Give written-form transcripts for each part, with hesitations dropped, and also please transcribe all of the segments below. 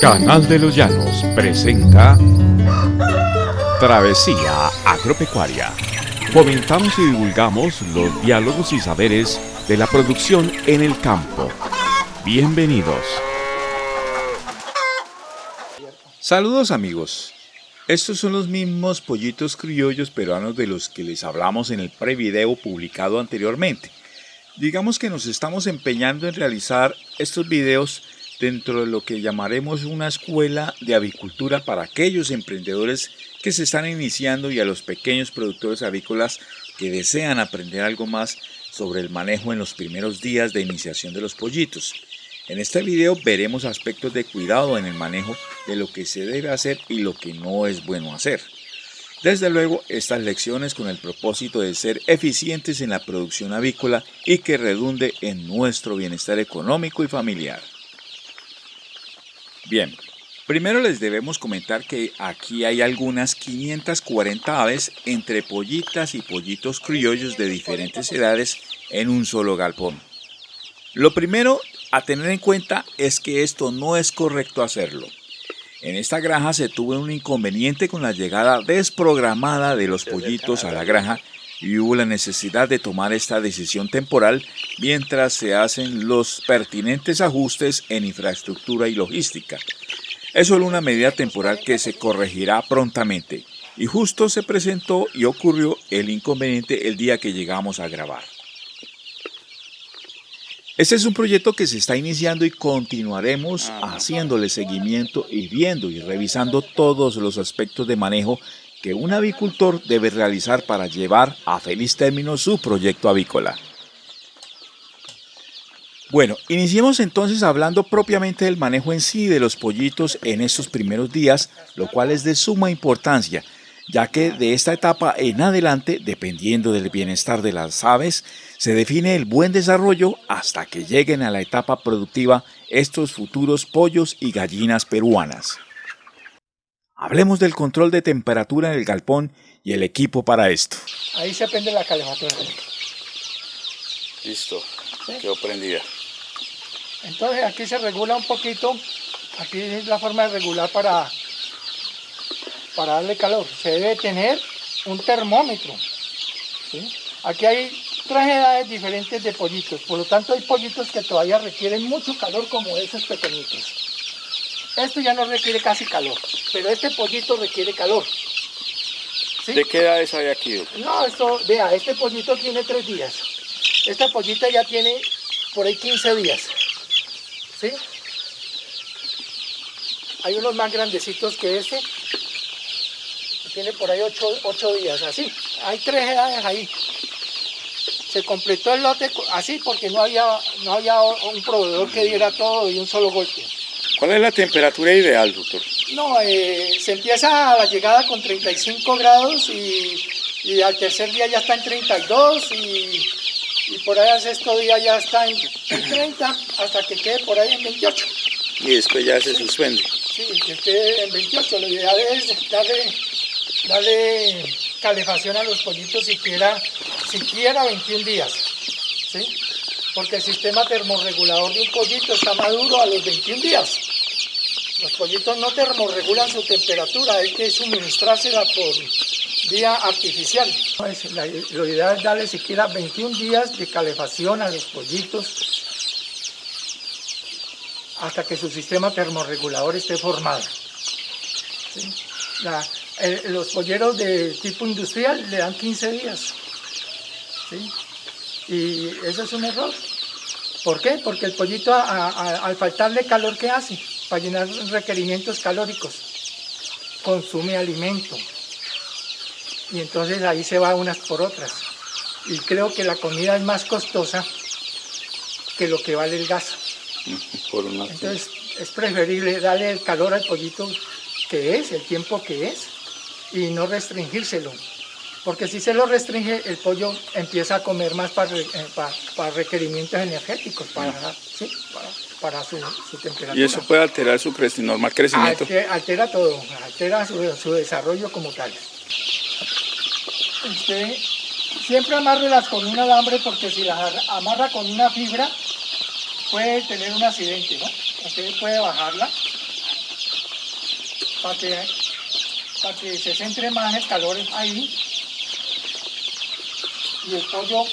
Canal de los Llanos presenta Travesía Agropecuaria. Fomentamos y divulgamos los diálogos y saberes de la producción en el campo. Bienvenidos. Saludos amigos. Estos son los mismos pollitos criollos peruanos de los que les hablamos en el prevideo publicado anteriormente. Digamos que nos estamos empeñando en realizar estos videos dentro de lo que llamaremos una escuela de avicultura para aquellos emprendedores que se están iniciando y a los pequeños productores avícolas que desean aprender algo más sobre el manejo en los primeros días de iniciación de los pollitos. En este video veremos aspectos de cuidado en el manejo de lo que se debe hacer y lo que no es bueno hacer. Desde luego, estas lecciones con el propósito de ser eficientes en la producción avícola y que redunde en nuestro bienestar económico y familiar. Bien, primero les debemos comentar que aquí hay algunas 540 aves entre pollitas y pollitos criollos de diferentes edades en un solo galpón. Lo primero a tener en cuenta es que esto no es correcto hacerlo. En esta granja se tuvo un inconveniente con la llegada desprogramada de los pollitos a la granja y hubo la necesidad de tomar esta decisión temporal mientras se hacen los pertinentes ajustes en infraestructura y logística. Es solo una medida temporal que se corregirá prontamente y justo se presentó y ocurrió el inconveniente el día que llegamos a grabar. Este es un proyecto que se está iniciando y continuaremos haciéndole seguimiento y viendo y revisando todos los aspectos de manejo que un avicultor debe realizar para llevar a feliz término su proyecto avícola. Bueno, iniciemos entonces hablando propiamente del manejo en sí de los pollitos en estos primeros días, lo cual es de suma importancia, ya que de esta etapa en adelante, dependiendo del bienestar de las aves, se define el buen desarrollo hasta que lleguen a la etapa productiva estos futuros pollos y gallinas peruanas. Hablemos del control de temperatura en el galpón y el equipo para esto. Ahí se prende la calefacción. Listo, ¿sí? Quedó prendida. Entonces aquí se regula un poquito, aquí es la forma de regular para darle calor. Se debe tener un termómetro. ¿sí? Aquí hay 3 edades diferentes de pollitos, por lo tanto hay pollitos que todavía requieren mucho calor como esos pequeñitos. Esto ya no requiere casi calor, pero este pollito requiere calor. ¿sí? ¿De qué edades hay aquí, doctor? No, vea, este pollito tiene 3 días. Esta pollita ya tiene por ahí 15 días. ¿sí? Hay unos más grandecitos que este. Tiene por ahí 8 días, así. Hay 3 edades ahí. Se completó el lote así porque no había un proveedor que diera todo de un solo golpe. ¿Cuál es la temperatura ideal, doctor? No, se empieza a la llegada con 35 grados y al tercer día ya está en 32 y por ahí al sexto día ya está en 30 hasta que quede por ahí en 28. Y después ya se suspende. Sí, que quede en 28. Lo ideal es darle calefacción a los pollitos siquiera 21 días. ¿sí? Porque el sistema termorregulador de un pollito está maduro a los 21 días. Los pollitos no termorregulan su temperatura, hay que suministrársela por vía artificial. Lo ideal es darle siquiera 21 días de calefacción a los pollitos hasta que su sistema termorregulador esté formado. ¿sí? Los polleros de tipo industrial le dan 15 días. ¿sí? Y eso es un error. ¿Por qué? Porque el pollito al faltarle calor, ¿qué hace? Para llenar requerimientos calóricos, consume alimento. Y entonces ahí se va unas por otras. Y creo que la comida es más costosa que lo que vale el gas. Entonces es preferible darle el calor al pollito que es, el tiempo que es, y no restringírselo. Porque si se lo restringe, el pollo empieza a comer más para requerimientos energéticos, para su temperatura. ¿Y eso puede alterar su normal crecimiento? Altera todo, altera su desarrollo como tal. Usted siempre amárrelas con un alambre porque si las amarra con una fibra puede tener un accidente, ¿no? Usted puede bajarla para que se centre más el calor ahí. Y el pollo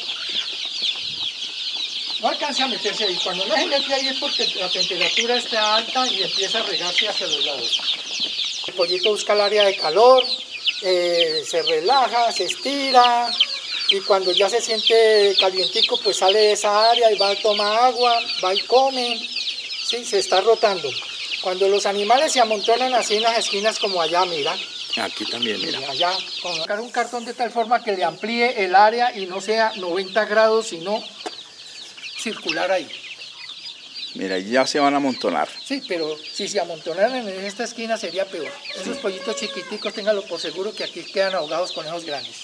no alcanza a meterse ahí. Cuando no se mete ahí es porque la temperatura está alta y empieza a regarse hacia los lados. El pollito busca el área de calor, se relaja, se estira, y cuando ya se siente calientico, pues sale de esa área y va a tomar agua, va y come, ¿sí? Se está rotando. Cuando los animales se amontonan así en las esquinas como allá, mira. Aquí también, mira. Allá, colocar un cartón de tal forma que le amplíe el área y no sea 90 grados, sino circular ahí. Mira, ya se van a amontonar. Sí, pero si se amontonaran en esta esquina sería peor. Esos pollitos chiquiticos, ténganlo por seguro que aquí quedan ahogados con esos grandes.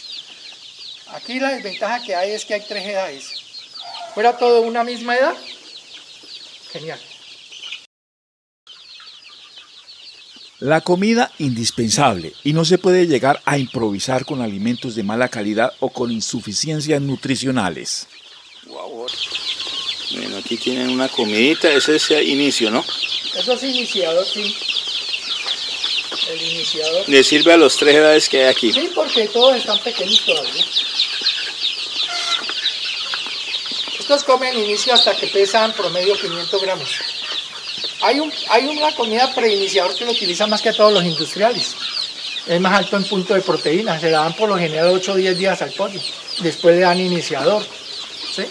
Aquí la desventaja que hay es que hay 3 edades. ¿Fuera todo una misma edad? Genial. La comida indispensable y no se puede llegar a improvisar con alimentos de mala calidad o con insuficiencias nutricionales. Wow. Bueno, aquí tienen una comidita, ese es el inicio, ¿no? Eso es iniciador, sí. El iniciador. Le sirve a los 3 edades que hay aquí. Sí, porque todos están pequeños todavía. Estos comen inicio hasta que pesan promedio 500 gramos. Hay una comida preiniciador que lo utilizan más que todos los industriales. Es más alto en punto de proteína. Se la dan por lo general 8 o 10 días al pollo. Después le dan iniciador, ¿sí?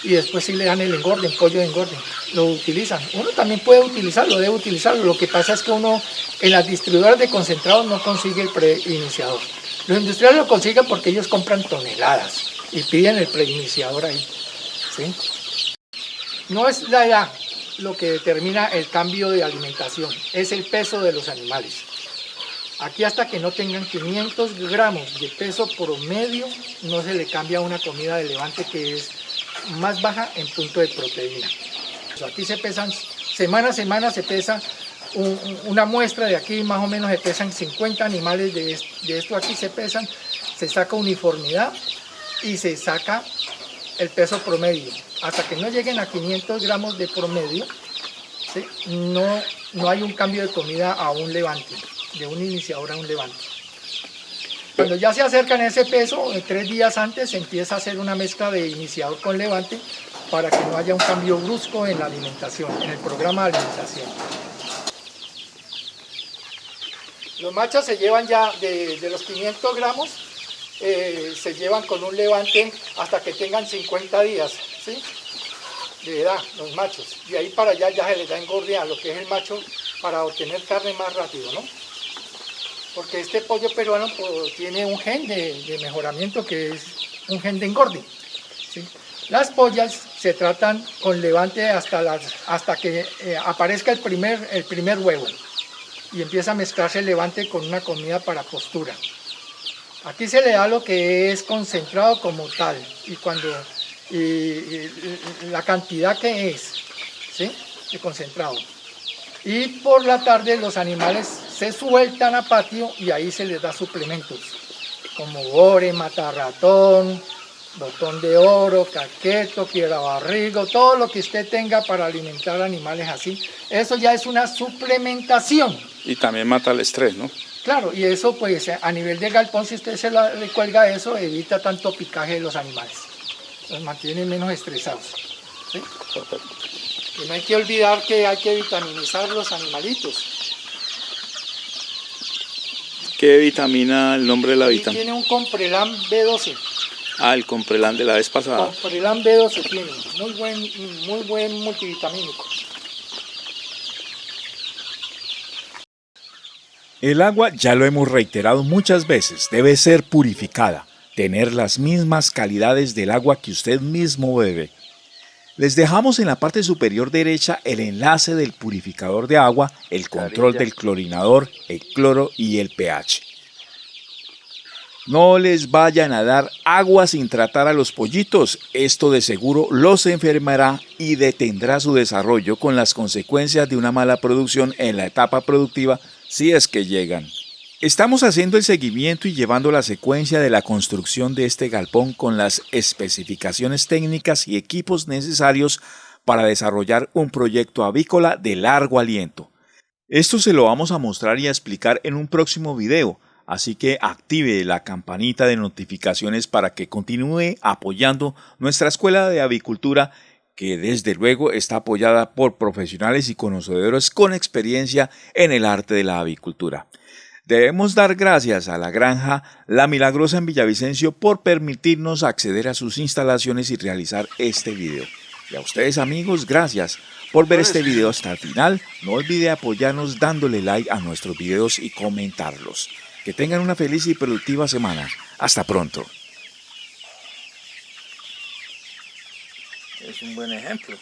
Y después sí le dan el engorde, el pollo de engorde. Lo utilizan. Uno también puede utilizarlo, debe utilizarlo. Lo que pasa es que uno en las distribuidoras de concentrados no consigue el preiniciador. Los industriales lo consiguen porque ellos compran toneladas y piden el preiniciador ahí, ¿sí? No es la edad lo que determina el cambio de alimentación, es el peso de los animales. Aquí hasta que no tengan 500 gramos de peso promedio, no se le cambia una comida de levante que es más baja en punto de proteína. Aquí se pesan, semana a semana se pesa una muestra de aquí, más o menos se pesan 50 animales de esto aquí se pesan, se saca uniformidad y se saca el peso promedio. Hasta que no lleguen a 500 gramos de promedio, ¿sí? No hay un cambio de comida a un levante, de un iniciador a un levante. Cuando ya se acercan a ese peso, 3 días antes se empieza a hacer una mezcla de iniciador con levante para que no haya un cambio brusco en la alimentación, en el programa de alimentación. Los machos se llevan ya de los 500 gramos, se llevan con un levante hasta que tengan 50 días, ¿sí? De edad, los machos. Y ahí para allá ya se les da engorde a lo que es el macho para obtener carne más rápido, ¿no? Porque este pollo peruano pues, tiene un gen de mejoramiento que es un gen de engorde, ¿sí? Las pollas se tratan con levante hasta que aparezca el primer huevo y empieza a mezclarse el levante con una comida para postura. Aquí se le da lo que es concentrado como tal y la cantidad que es, ¿sí? De concentrado. Y por la tarde los animales se sueltan a patio y ahí se les da suplementos como bore, matarratón, botón de oro, caqueto, quierabarrigo, todo lo que usted tenga para alimentar animales así. Eso ya es una suplementación. Y también mata el estrés, ¿no? Claro, y eso pues a nivel de galpón, si usted le cuelga eso, evita tanto picaje de los animales. Los mantiene menos estresados, ¿sí? Y no hay que olvidar que hay que vitaminizar los animalitos. ¿Qué vitamina, el nombre de la vitamina? Tiene un Comprelan B12. Ah, el Comprelan de la vez pasada. Comprelan B12 tiene, muy buen multivitamínico. El agua, ya lo hemos reiterado muchas veces, debe ser purificada, tener las mismas calidades del agua que usted mismo bebe. Les dejamos en la parte superior derecha el enlace del purificador de agua, el control del clorinador, el cloro y el pH. No les vayan a dar agua sin tratar a los pollitos, esto de seguro los enfermará y detendrá su desarrollo con las consecuencias de una mala producción en la etapa productiva si es que llegan. Estamos haciendo el seguimiento y llevando la secuencia de la construcción de este galpón con las especificaciones técnicas y equipos necesarios para desarrollar un proyecto avícola de largo aliento. Esto se lo vamos a mostrar y a explicar en un próximo video, así que active la campanita de notificaciones para que continúe apoyando nuestra Escuela de Avicultura, que desde luego está apoyada por profesionales y conocedores con experiencia en el arte de la avicultura. Debemos dar gracias a la granja La Milagrosa en Villavicencio por permitirnos acceder a sus instalaciones y realizar este video. Y a ustedes, amigos, gracias por ver este video hasta el final. No olvide apoyarnos dándole like a nuestros videos y comentarlos. Que tengan una feliz y productiva semana. Hasta pronto. Es un buen ejemplo.